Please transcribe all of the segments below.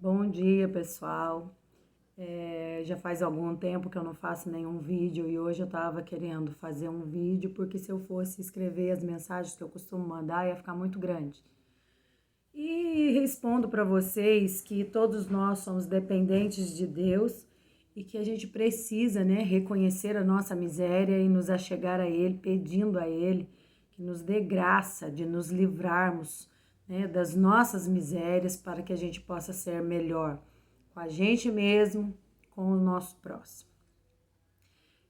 Bom dia, pessoal. Já faz algum tempo que eu não faço nenhum vídeo e hoje eu estava querendo fazer um vídeo porque se eu fosse escrever as mensagens que eu costumo mandar ia ficar muito grande. E respondo para vocês que todos nós somos dependentes de Deus e que a gente precisa, reconhecer a nossa miséria e nos achegar a Ele, pedindo a Ele que nos dê graça de nos livrarmos, das nossas misérias para que a gente possa ser melhor com a gente mesmo, com o nosso próximo.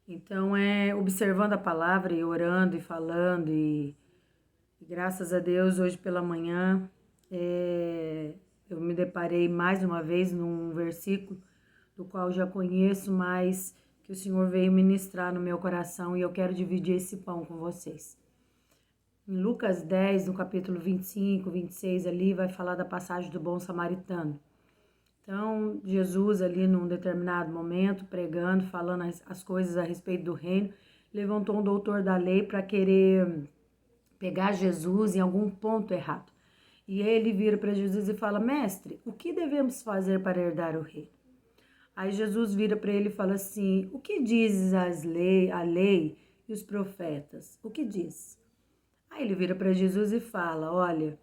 Então, observando a palavra e orando e falando e graças a Deus, hoje pela manhã, eu me deparei mais uma vez num versículo do qual já conheço, mas que o Senhor veio ministrar no meu coração e eu quero dividir esse pão com vocês. Em Lucas 10, no capítulo 25, 26, ali vai falar da passagem do bom samaritano. Então, Jesus ali num determinado momento, pregando, falando as coisas a respeito do reino, levantou um doutor da lei para querer pegar Jesus em algum ponto errado. E ele vira para Jesus e fala: Mestre, o que devemos fazer para herdar o reino? Aí Jesus vira para ele e fala assim: o que dizes a lei e os profetas? O que diz? Aí ele vira para Jesus e fala: olha,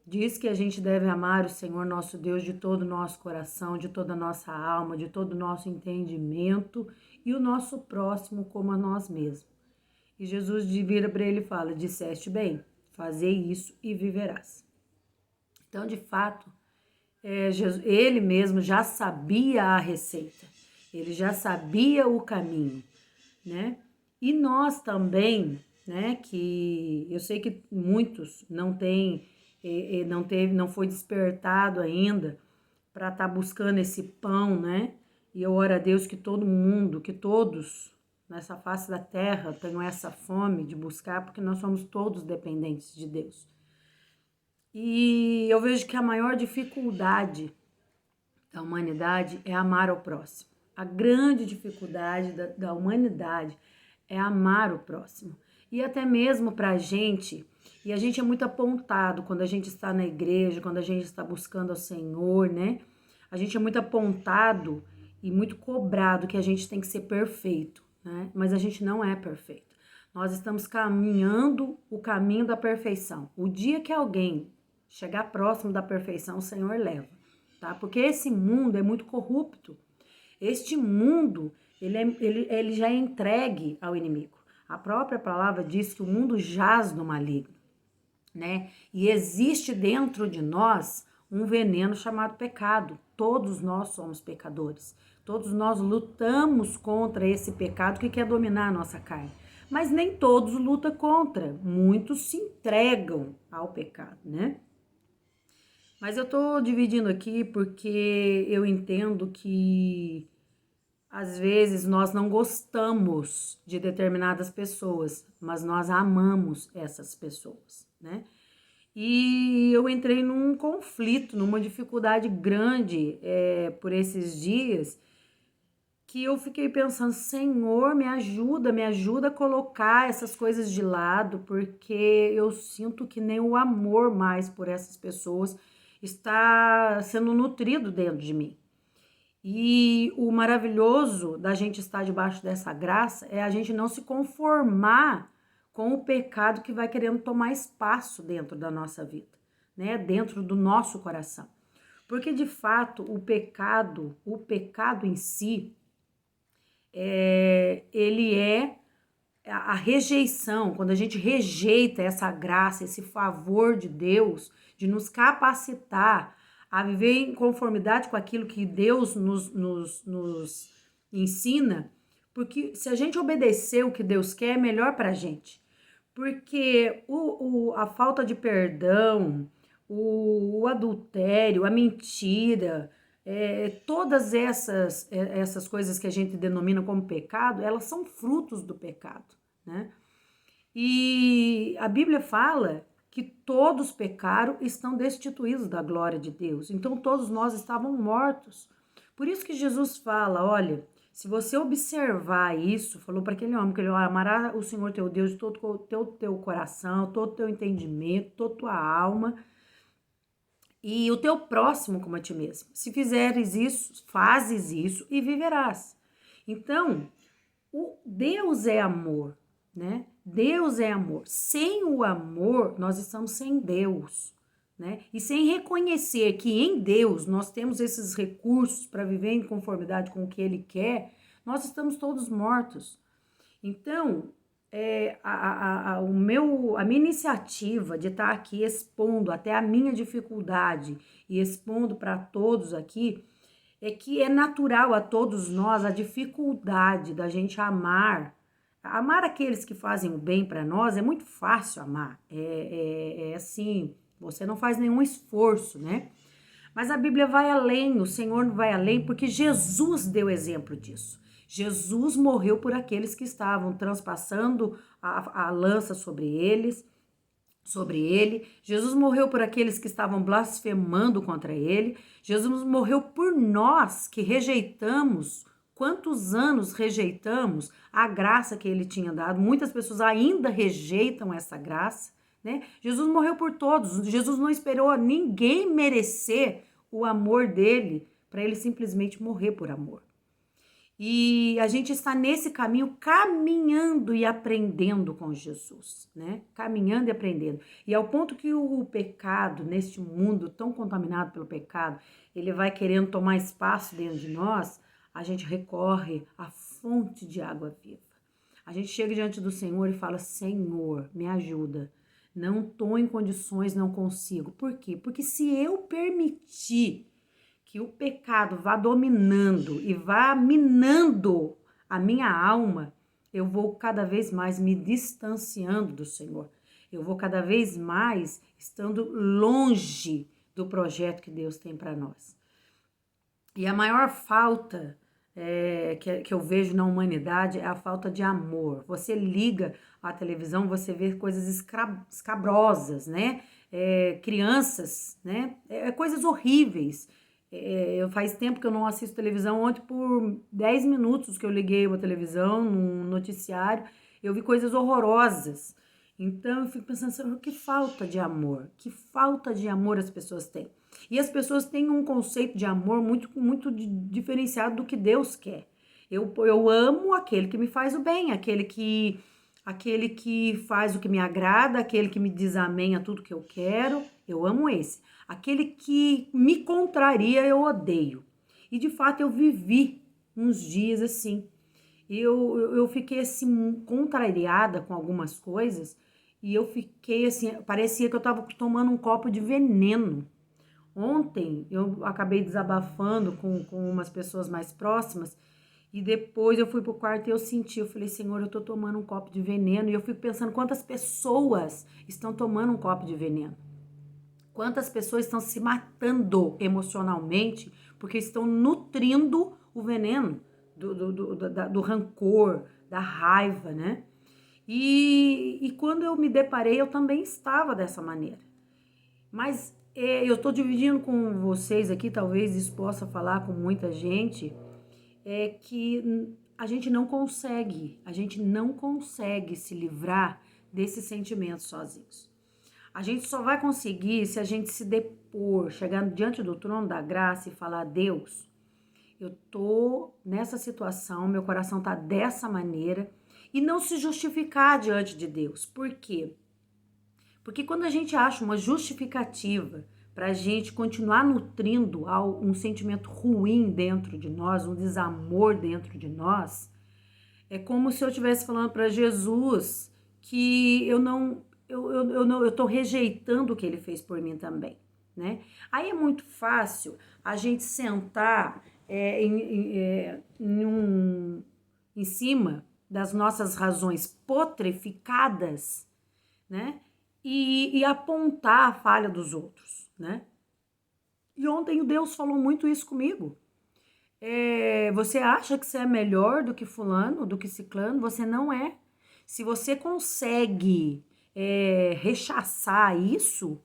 diz que a gente deve amar o Senhor nosso Deus de todo o nosso coração, de toda a nossa alma, de todo o nosso entendimento e o nosso próximo como a nós mesmos. E Jesus vira para ele e fala: disseste bem, fazei isso e viverás. Então, de fato, ele mesmo já sabia a receita, ele já sabia o caminho, né? E nós também, né? Que eu sei que muitos não têm, não foi despertado ainda para estar buscando esse pão, né? E eu oro a Deus que todo mundo, que todos nessa face da terra tenham essa fome de buscar, porque nós somos todos dependentes de Deus. E eu vejo que a maior dificuldade da humanidade é amar ao próximo. A grande dificuldade da humanidade é amar o próximo. E até mesmo para a gente é muito apontado quando a gente está na igreja, quando a gente está buscando ao Senhor, né? A gente é muito apontado e muito cobrado que a gente tem que ser perfeito, né? Mas a gente não é perfeito. Nós estamos caminhando o caminho da perfeição. O dia que alguém chegar próximo da perfeição, o Senhor leva, tá? Porque esse mundo é muito corrupto. Este mundo, ele já é entregue ao inimigo. A própria palavra diz que o mundo jaz no maligno, né? E existe dentro de nós um veneno chamado pecado. Todos nós somos pecadores. Todos nós lutamos contra esse pecado que quer dominar a nossa carne. Mas nem todos lutam contra. Muitos se entregam ao pecado, né? Mas eu tô dividindo aqui porque eu entendo que às vezes nós não gostamos de determinadas pessoas, mas nós amamos essas pessoas, né? E eu entrei num conflito, numa dificuldade grande por esses dias, que eu fiquei pensando: Senhor, me ajuda a colocar essas coisas de lado, porque eu sinto que nem o amor mais por essas pessoas está sendo nutrido dentro de mim. E o maravilhoso da gente estar debaixo dessa graça é a gente não se conformar com o pecado que vai querendo tomar espaço dentro da nossa vida, né? Dentro do nosso coração. Porque de fato o pecado em si, ele é a rejeição, quando a gente rejeita essa graça, esse favor de Deus, de nos capacitar a viver em conformidade com aquilo que Deus nos ensina, porque se a gente obedecer o que Deus quer, é melhor para a gente. Porque a falta de perdão, o adultério, a mentira, todas essas coisas que a gente denomina como pecado, elas são frutos do pecado, né? E a Bíblia fala que todos pecaram e estão destituídos da glória de Deus. Então todos nós estávamos mortos. Por isso que Jesus fala: olha, se você observar isso, falou para aquele homem que ele amará o Senhor teu Deus de todo o teu coração, todo o teu entendimento, toda a tua alma e o teu próximo como a ti mesmo. Se fizeres isso, fazes isso e viverás. Então, o Deus é amor, né? Deus é amor. Sem o amor, nós estamos sem Deus, né? E sem reconhecer que em Deus nós temos esses recursos para viver em conformidade com o que Ele quer, nós estamos todos mortos. Então, a minha iniciativa de estar aqui expondo até a minha dificuldade e expondo para todos aqui, é que é natural a todos nós a dificuldade da gente amar. Amar aqueles que fazem o bem para nós é muito fácil amar. É assim, você não faz nenhum esforço, né? Mas a Bíblia vai além, o Senhor vai além, porque Jesus deu exemplo disso. Jesus morreu por aqueles que estavam transpassando a lança sobre ele. Jesus morreu por aqueles que estavam blasfemando contra ele. Jesus morreu por nós que rejeitamos. Quantos anos rejeitamos a graça que ele tinha dado? Muitas pessoas ainda rejeitam essa graça, né? Jesus morreu por todos. Jesus não esperou ninguém merecer o amor dele para ele simplesmente morrer por amor. E a gente está nesse caminho, caminhando e aprendendo com Jesus, né? Caminhando e aprendendo. E ao ponto que o pecado, neste mundo tão contaminado pelo pecado, ele vai querendo tomar espaço dentro de nós, a gente recorre à fonte de água viva. A gente chega diante do Senhor e fala: Senhor, me ajuda. Não estou em condições, não consigo. Por quê? Porque se eu permitir que o pecado vá dominando e vá minando a minha alma, eu vou cada vez mais me distanciando do Senhor. Eu vou cada vez mais estando longe do projeto que Deus tem para nós. E a maior falta que eu vejo na humanidade é a falta de amor. Você liga a televisão, você vê coisas escabrosas, né? Crianças, né? Coisas horríveis. Faz tempo que eu não assisto televisão. Ontem, por 10 minutos que eu liguei a televisão, num noticiário, eu vi coisas horrorosas. Então, eu fico pensando, Senhor, que falta de amor. Que falta de amor as pessoas têm. E as pessoas têm um conceito de amor muito diferenciado do que Deus quer. Eu amo aquele que me faz o bem, aquele que faz o que me agrada, aquele que me diz amém a tudo que eu quero. Eu amo esse. Aquele que me contraria, eu odeio. E de fato eu vivi uns dias assim. Eu fiquei assim contrariada com algumas coisas e eu fiquei assim, parecia que eu estava tomando um copo de veneno. Ontem eu acabei desabafando com umas pessoas mais próximas e depois eu fui pro quarto e eu falei, Senhor, eu tô tomando um copo de veneno. E eu fico pensando quantas pessoas estão tomando um copo de veneno. Quantas pessoas estão se matando emocionalmente porque estão nutrindo o veneno do rancor, da raiva, né? E quando eu me deparei, eu também estava dessa maneira. Mas eu estou dividindo com vocês aqui, talvez isso possa falar com muita gente, que a gente não consegue se livrar desses sentimentos sozinhos. A gente só vai conseguir se a gente se depor, chegar diante do trono da graça e falar: Deus, eu tô nessa situação, meu coração tá dessa maneira, e não se justificar diante de Deus. Por quê? Porque quando a gente acha uma justificativa para a gente continuar nutrindo um sentimento ruim dentro de nós, um desamor dentro de nós, é como se eu estivesse falando para Jesus que eu tô rejeitando o que ele fez por mim também, né? Aí é muito fácil a gente sentar em cima das nossas razões putreficadas, né? E apontar a falha dos outros, né? E ontem o Deus falou muito isso comigo. Você acha que você é melhor do que fulano, do que ciclano? Você não é. Se você consegue rechaçar isso,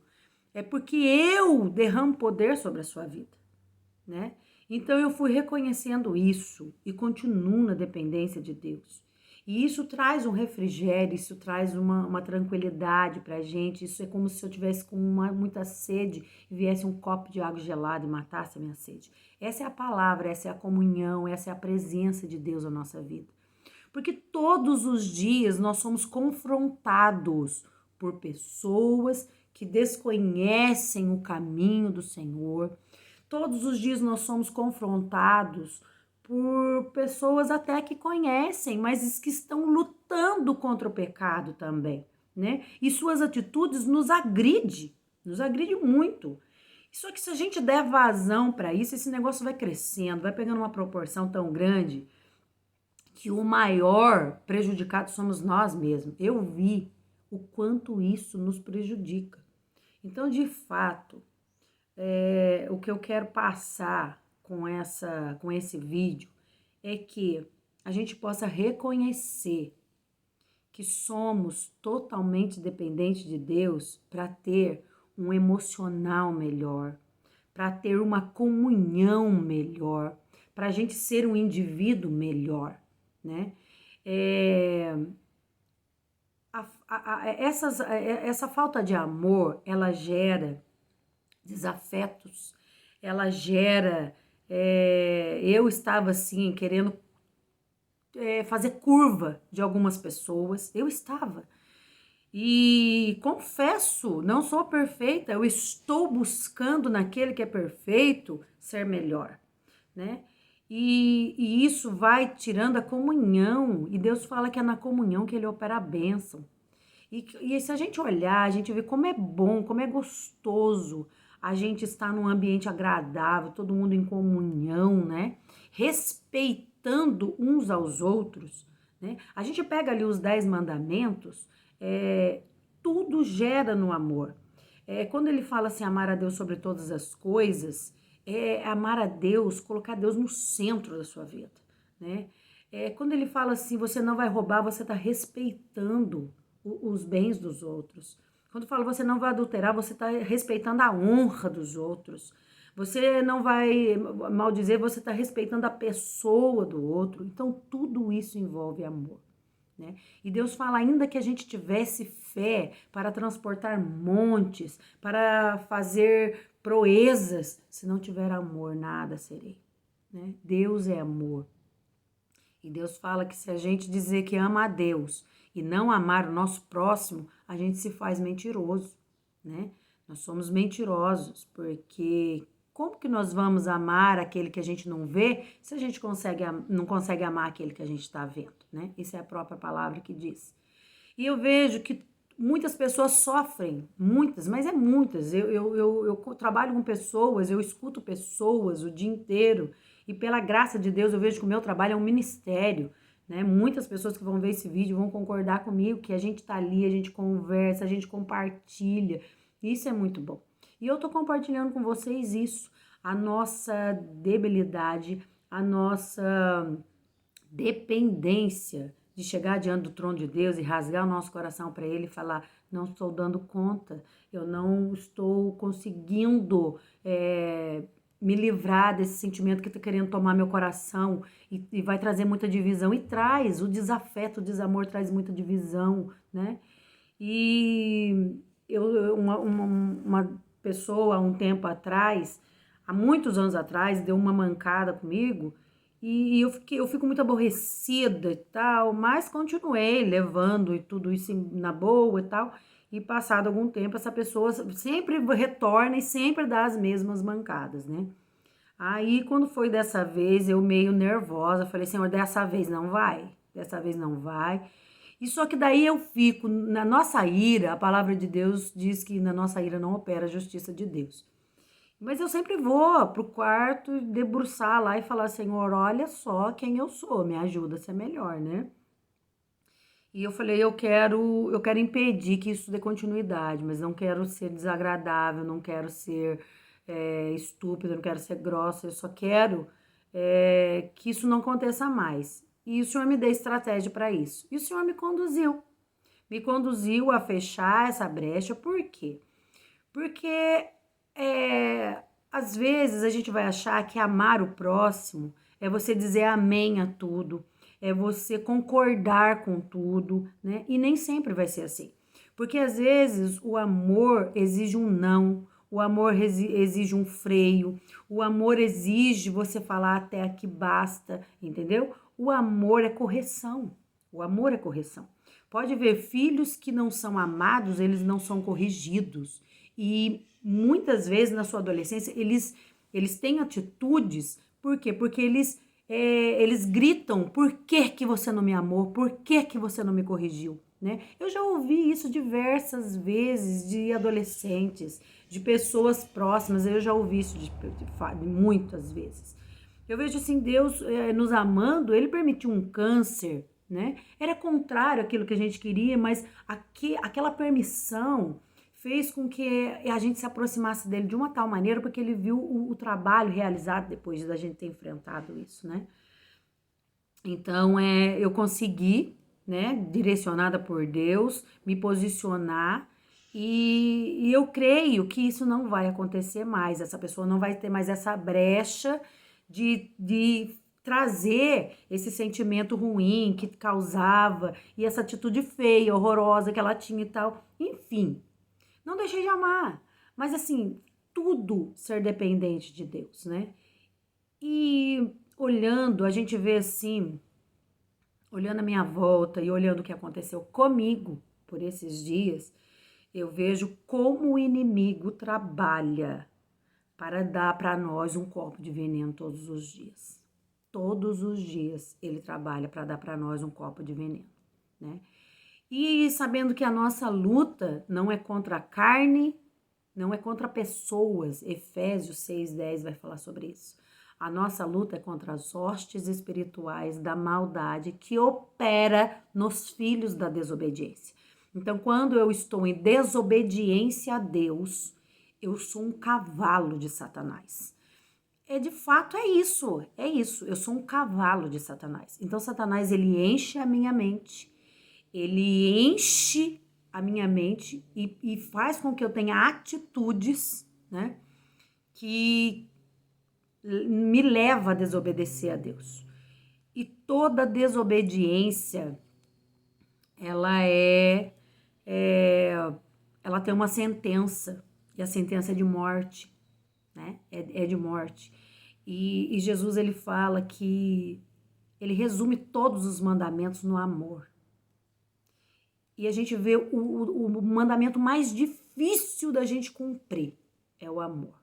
é porque eu derramo poder sobre a sua vida, né? Então eu fui reconhecendo isso e continuo na dependência de Deus. E isso traz um refrigério, isso traz uma tranquilidade pra gente. Isso é como se eu tivesse com muita sede e viesse um copo de água gelada e matasse a minha sede. Essa é a palavra, essa é a comunhão, essa é a presença de Deus na nossa vida. Porque todos os dias nós somos confrontados por pessoas que desconhecem o caminho do Senhor. Todos os dias nós somos confrontados por pessoas até que conhecem, mas que estão lutando contra o pecado também, né? E suas atitudes nos agride muito. Só que se a gente der vazão para isso, esse negócio vai crescendo, vai pegando uma proporção tão grande que o maior prejudicado somos nós mesmos. Eu vi o quanto isso nos prejudica. Então, de fato, o que eu quero passar com esse vídeo é que a gente possa reconhecer que somos totalmente dependentes de Deus para ter um emocional melhor, para ter uma comunhão melhor, para a gente ser um indivíduo melhor, né? Essa falta de amor, ela gera desafetos, ela gera. Eu estava assim, querendo fazer curva de algumas pessoas, eu estava. E confesso, não sou perfeita, eu estou buscando naquele que é perfeito ser melhor, né? E isso vai tirando a comunhão, e Deus fala que é na comunhão que ele opera a bênção. E se a gente olhar, a gente vê como é bom, como é gostoso a gente estar num ambiente agradável, todo mundo em comunhão, né? Respeitando uns aos outros, né? A gente pega ali os 10 mandamentos, tudo gera no amor. Quando ele fala assim, amar a Deus sobre todas as coisas, amar a Deus, colocar Deus no centro da sua vida, né? Quando ele fala assim, você não vai roubar, você está respeitando os bens dos outros. Quando fala você não vai adulterar, você está respeitando a honra dos outros. Você não vai maldizer, você está respeitando a pessoa do outro. Então, tudo isso envolve amor, né? E Deus fala ainda que a gente tivesse fé para transportar montes, para fazer proezas. Se não tiver amor, nada serei, né? Deus é amor. E Deus fala que se a gente dizer que ama a Deus e não amar o nosso próximo, a gente se faz mentiroso, né? Nós somos mentirosos, porque como que nós vamos amar aquele que a gente não vê se a gente não consegue amar aquele que a gente está vendo, né? Isso é a própria palavra que diz. E eu vejo que muitas pessoas sofrem, muitas, mas muitas. Eu trabalho com pessoas, eu escuto pessoas o dia inteiro e pela graça de Deus eu vejo que o meu trabalho é um ministério, né? Muitas pessoas que vão ver esse vídeo vão concordar comigo que a gente tá ali, a gente conversa, a gente compartilha. Isso é muito bom. E eu tô compartilhando com vocês isso, a nossa debilidade, a nossa dependência de chegar diante do trono de Deus e rasgar o nosso coração para Ele e falar: não estou dando conta, eu não estou conseguindo me livrar desse sentimento que está querendo tomar meu coração e vai trazer muita divisão. E traz, o desafeto, o desamor traz muita divisão, né? E uma pessoa, há um tempo atrás, há muitos anos atrás, deu uma mancada comigo. E eu fico muito aborrecida e tal, mas continuei levando e tudo isso na boa e tal. E passado algum tempo, essa pessoa sempre retorna e sempre dá as mesmas mancadas, né? Aí, quando foi dessa vez, eu meio nervosa, falei, Senhor, dessa vez não vai, dessa vez não vai. E só que daí eu fico, na nossa ira, a palavra de Deus diz que na nossa ira não opera a justiça de Deus. Mas eu sempre vou pro quarto debruçar lá e falar, Senhor, olha só quem eu sou, me ajuda a ser melhor, né? E eu falei, eu quero impedir que isso dê continuidade, mas não quero ser desagradável, não quero ser estúpida, não quero ser grossa, eu só quero que isso não aconteça mais. E o Senhor me deu estratégia para isso. E o Senhor me conduziu a fechar essa brecha, por quê? Porque às vezes a gente vai achar que amar o próximo é você dizer amém a tudo, é você concordar com tudo, né? E nem sempre vai ser assim. Porque às vezes o amor exige um não, o amor exige um freio, o amor exige você falar até aqui basta, entendeu? O amor é correção. O amor é correção. Pode ver filhos que não são amados, eles não são corrigidos. E muitas vezes na sua adolescência eles têm atitudes, por quê? Porque eles gritam, por que que você não me amou? Por que que você não me corrigiu? Né? Eu já ouvi isso diversas vezes de adolescentes, de pessoas próximas, eu já ouvi isso de muitas vezes. Eu vejo assim, Deus nos amando, Ele permitiu um câncer, né? Era contrário àquilo que a gente queria, mas aquela permissão fez com que a gente se aproximasse dele de uma tal maneira, porque ele viu o trabalho realizado depois da gente ter enfrentado isso, né? Então, eu consegui, né, direcionada por Deus, me posicionar e eu creio que isso não vai acontecer mais. Essa pessoa não vai ter mais essa brecha de trazer esse sentimento ruim que causava e essa atitude feia, horrorosa que ela tinha e tal. Enfim, não deixei de amar, mas assim, tudo ser dependente de Deus, né? E olhando, a gente vê assim, olhando a minha volta e olhando o que aconteceu comigo por esses dias, eu vejo como o inimigo trabalha para dar para nós um copo de veneno todos os dias. Todos os dias ele trabalha para dar para nós um copo de veneno, né? E sabendo que a nossa luta não é contra a carne, não é contra pessoas. Efésios 6:10 vai falar sobre isso. A nossa luta é contra as hostes espirituais da maldade que opera nos filhos da desobediência. Então, quando eu estou em desobediência a Deus, eu sou um cavalo de Satanás. De fato, é isso. Eu sou um cavalo de Satanás. Então, Satanás, ele enche a minha mente, ele enche a minha mente e faz com que eu tenha atitudes, né, que me leva a desobedecer a Deus. E toda desobediência, ela ela tem uma sentença, e a sentença é de morte, né? É de morte. E Jesus, ele fala que ele resume todos os mandamentos no amor. E a gente vê o mandamento mais difícil da gente cumprir é o amor.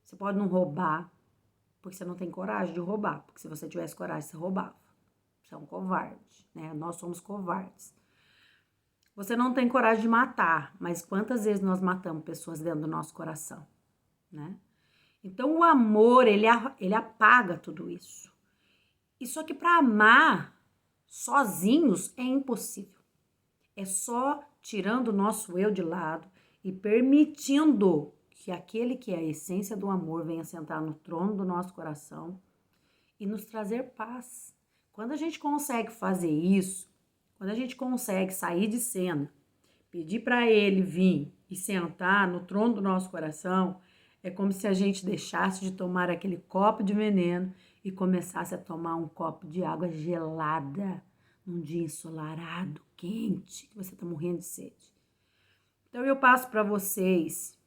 Você pode não roubar, porque você não tem coragem de roubar. Porque se você tivesse coragem, você roubava. Você é um covarde, né? Nós somos covardes. Você não tem coragem de matar, mas quantas vezes nós matamos pessoas dentro do nosso coração, né? Então o amor, ele apaga tudo isso. E só que para amar sozinhos é impossível. É só tirando o nosso eu de lado e permitindo que aquele que é a essência do amor venha sentar no trono do nosso coração e nos trazer paz. Quando a gente consegue fazer isso, quando a gente consegue sair de cena, pedir para ele vir e sentar no trono do nosso coração, é como se a gente deixasse de tomar aquele copo de veneno e começasse a tomar um copo de água gelada num dia ensolarado, quente, que você está morrendo de sede. Então eu passo para vocês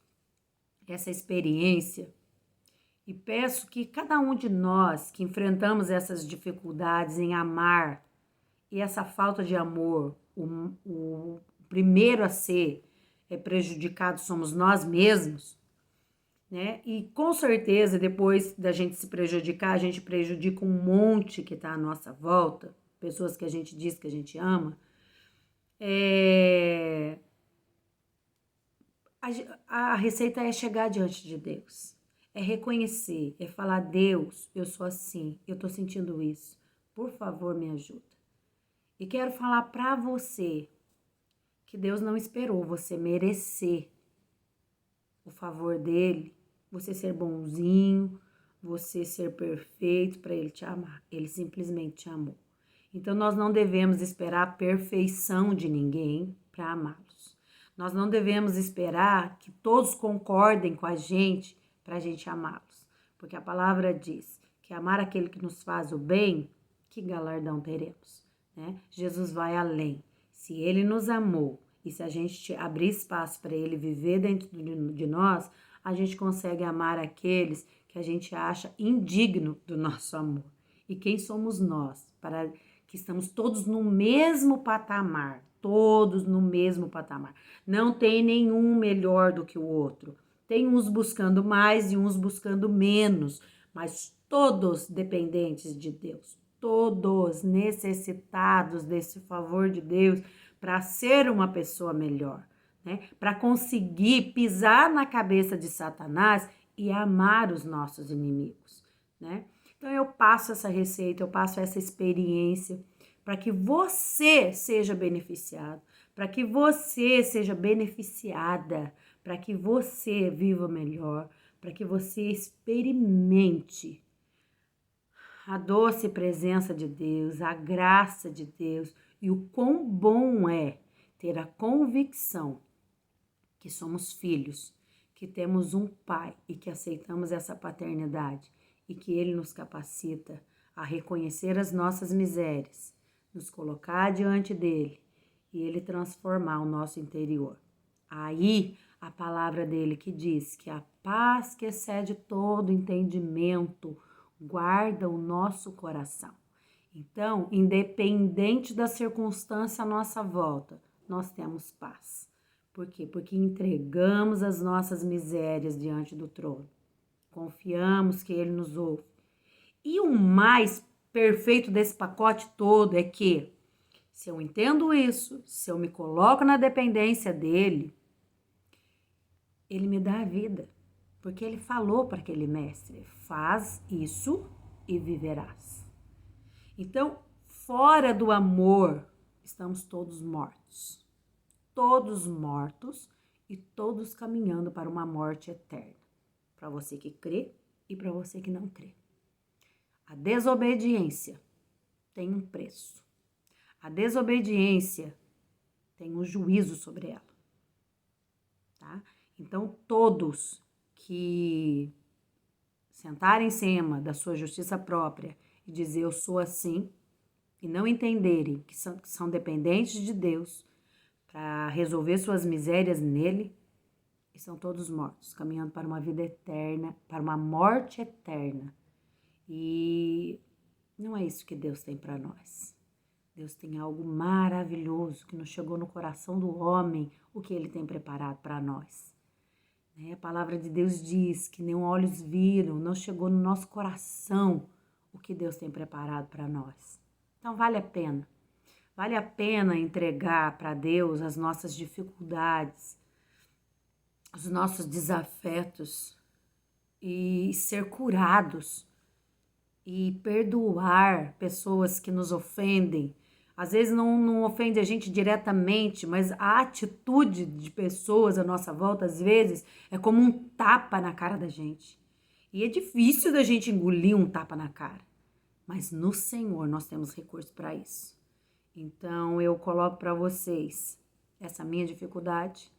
essa experiência e peço que cada um de nós que enfrentamos essas dificuldades em amar e essa falta de amor, o primeiro a ser prejudicado somos nós mesmos, né? E com certeza depois da gente se prejudicar, a gente prejudica um monte que está à nossa volta, pessoas que a gente diz que a gente ama. A receita é chegar diante de Deus, é reconhecer, é falar: Deus, eu sou assim, eu tô sentindo isso, por favor me ajuda. E quero falar para você que Deus não esperou você merecer o favor dele, você ser bonzinho, você ser perfeito para ele te amar. Ele simplesmente te amou. Então nós não devemos esperar a perfeição de ninguém para amá-los. Nós não devemos esperar que todos concordem com a gente para a gente amá-los. Porque a palavra diz que amar aquele que nos faz o bem que galardão teremos, né? Jesus vai além. Se ele nos amou e se a gente abrir espaço para ele viver dentro de nós, a gente consegue amar aqueles que a gente acha indigno do nosso amor. E quem somos nós para que estamos todos no mesmo patamar, todos no mesmo patamar. Não tem nenhum melhor do que o outro. Tem uns buscando mais e uns buscando menos, mas todos dependentes de Deus, todos necessitados desse favor de Deus para ser uma pessoa melhor, né? Para conseguir pisar na cabeça de Satanás e amar os nossos inimigos, né? Então eu passo essa receita, eu passo essa experiência para que você seja beneficiado, para que você seja beneficiada, para que você viva melhor, para que você experimente a doce presença de Deus, a graça de Deus e o quão bom é ter a convicção que somos filhos, que temos um pai e que aceitamos essa paternidade e que ele nos capacita a reconhecer as nossas misérias, nos colocar diante dele e ele transformar o nosso interior. Aí, a palavra dele que diz que a paz que excede todo entendimento guarda o nosso coração. Então, independente da circunstância à nossa volta, nós temos paz. Por quê? Porque entregamos as nossas misérias diante do trono. Confiamos que ele nos ouve. E o mais perfeito desse pacote todo é que, se eu entendo isso, se eu me coloco na dependência dele, ele me dá a vida. Porque ele falou para aquele mestre, faz isso e viverás. Então, fora do amor, estamos todos mortos. Todos mortos e todos caminhando para uma morte eterna. Para você que crê e para você que não crê. A desobediência tem um preço. A desobediência tem um juízo sobre ela. Tá? Então, todos que sentarem em cima da sua justiça própria e dizer eu sou assim, e não entenderem que são dependentes de Deus para resolver suas misérias nele, estão todos mortos, caminhando para uma vida eterna, para uma morte eterna. E não é isso que Deus tem para nós. Deus tem algo maravilhoso que nos chegou no coração do homem, o que ele tem preparado para nós. A palavra de Deus diz que nem olhos viram, não chegou no nosso coração o que Deus tem preparado para nós. Então vale a pena. Vale a pena entregar para Deus as nossas dificuldades, os nossos desafetos e ser curados e perdoar pessoas que nos ofendem. Às vezes não ofende a gente diretamente, mas a atitude de pessoas à nossa volta, às vezes, é como um tapa na cara da gente. E é difícil da gente engolir um tapa na cara. Mas no Senhor nós temos recurso para isso. Então eu coloco para vocês essa minha dificuldade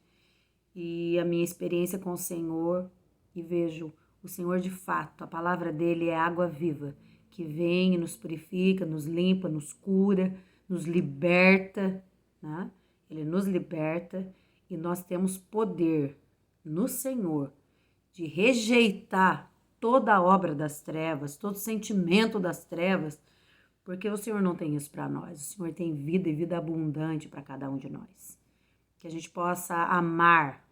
e a minha experiência com o Senhor e vejo o Senhor de fato, a palavra dele é água viva, que vem e nos purifica, nos limpa, nos cura, nos liberta, né? Ele nos liberta e nós temos poder no Senhor de rejeitar toda a obra das trevas, todo sentimento das trevas, porque o Senhor não tem isso para nós. O Senhor tem vida e vida abundante para cada um de nós. Que a gente possa amar,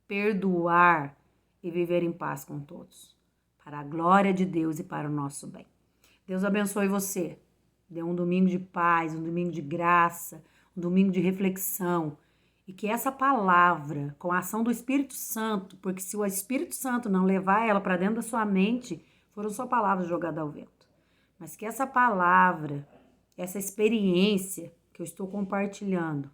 perdoar e viver em paz com todos. Para a glória de Deus e para o nosso bem. Deus abençoe você. Dê um domingo de paz, um domingo de graça, um domingo de reflexão. E que essa palavra, com a ação do Espírito Santo, porque se o Espírito Santo não levar ela para dentro da sua mente, foram só palavras jogadas ao vento. Mas que essa palavra, essa experiência que eu estou compartilhando,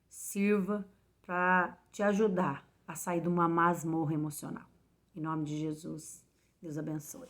sirva para te ajudar a sair de uma masmorra emocional. Em nome de Jesus, Deus abençoe.